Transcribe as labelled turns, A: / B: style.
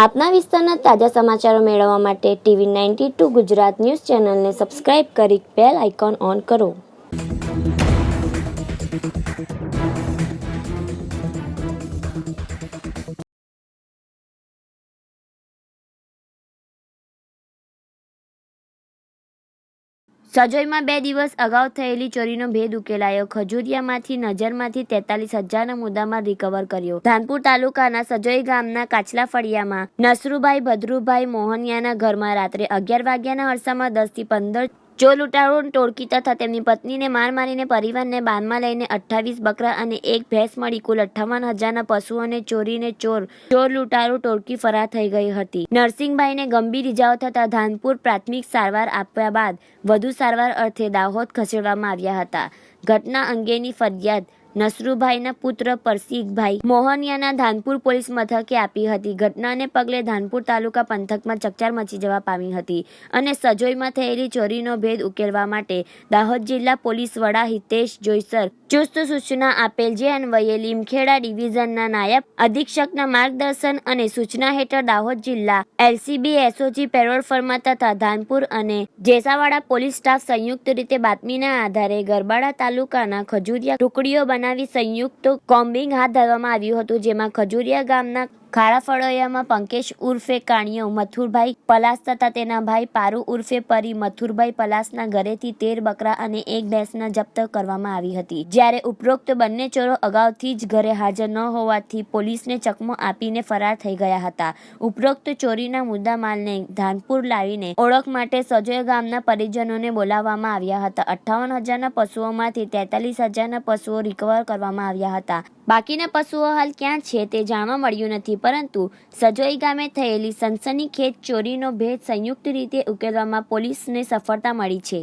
A: આપના વિસ્તારના તાજા સમાચારો મેળવવા માટે TV92 ગુજરાત ન્યૂઝ ચેનલને સબસ્ક્રાઇબ કરી બેલ આઇકોન ઓન કરો. સજોઈમાં 2 દિવસ અગાઉ થયેલી ચોરીનો ભેદ ઉકેલાયો. ખજુરિયામાંથી નજરમાંથી 43,000નો મુદ્દામાલ રિકવર કર્યો. ધાનપુર તાલુકાના સજોઈ ગામના કાચલા ફળિયામાં નસરુભાઈ ભદ્રુભાઈ મોહનિયાના ઘરમાં રાત્રે 11 વાગ્યાના અરસામાં 10 થી 15 ચોર લૂંટારૂ ટોળકી તથા તેમની પત્નીને માર મારીને પરિવારને બાનમાં લઈને 28 બકરા અને 1 ભેંસ મળી કુલ 58,000ના પશુઓને ચોરીને ચોર લૂંટારૂ ટોળકી ફરાર થઈ ગઈ હતી. નરસિંહભાઈને ગંભીર ઇજાઓ થતા ધાનપુર પ્રાથમિક સારવાર આપ્યા બાદ વધુ સારવાર અર્થે દાહોદ ખસેડવામાં આવ્યા હતા. ઘટના અંગેની ફરિયાદ નસરુભાઈના પુત્ર પરસીકભાઈ મોહનિયાના ધાનપુર પોલીસ મથકે આપી હતી. ઘટનાને પગલે ધાનપુર તાલુકા પંથકમાં ચકચાર મચી જવા પામી હતી અને સજોઈમાં થયેલી ચોરીનો ભેદ ઉકેલવા માટે દાહોદ જિલ્લા પોલીસ વડા હિતેશ જોઈસર ચુસ્ત સૂચના આપેલ, જે અન્વયે લીમખેડા ડિવિઝનના નાયબ અધિક્ષકના માર્ગદર્શન અને સૂચના હેઠળ દાહોદ જિલ્લા LCB SOG પેરોલ ફર્મા તથા ધાનપુર અને જેસાવાડા પોલીસ સ્ટાફ સંયુક્ત રીતે બાતમીના આધારે ગરબાડા તાલુકાના ખજુરિયા ટુકડીઓ બનાવી સંયુક્ત કોમ્બિંગ હાથ ધરવામાં આવ્યું હતું, જેમાં ખજુરિયા ગામના ખારા ફળિયામાં પંકેશ ઉર્ફે કાણિયો મથુરભાઈ પલાસ તથા તેના ભાઈ પારુ ઉર્ફે પરી મથુરભાઈ પલાસના ઘરેથી 13 બકરા અને 1 ભેંસના જપ્ત કરવામાં આવી હતી. જ્યારે ઉપરોક્ત બંને ચોરો અગાઉથી જ ઘરે હાજર ન હોવાથી પોલીસને ચકમો આપીને ફરાર થઈ ગયા હતા. ઉપરોક્ત ચોરીના મુદ્દામાલને ધાનપુર લાવીને ઓળખ માટે સજોઈ ગામના પરિજનોને બોલાવવામાં આવ્યા હતા. 58,000ના પશુઓમાંથી 43,000ના પશુઓ રિકવર કરવામાં આવ્યા હતા. બાકીના પશુઓ હાલ ક્યાં છે તે જાણવા મળ્યું નથી, પરંતુ સજોઈ ગામે થયેલી સનસનીખેજ ચોરીનો ભેદ સંયુક્ત રીતે ઉકેલવામાં પોલીસને સફળતા મળી છે.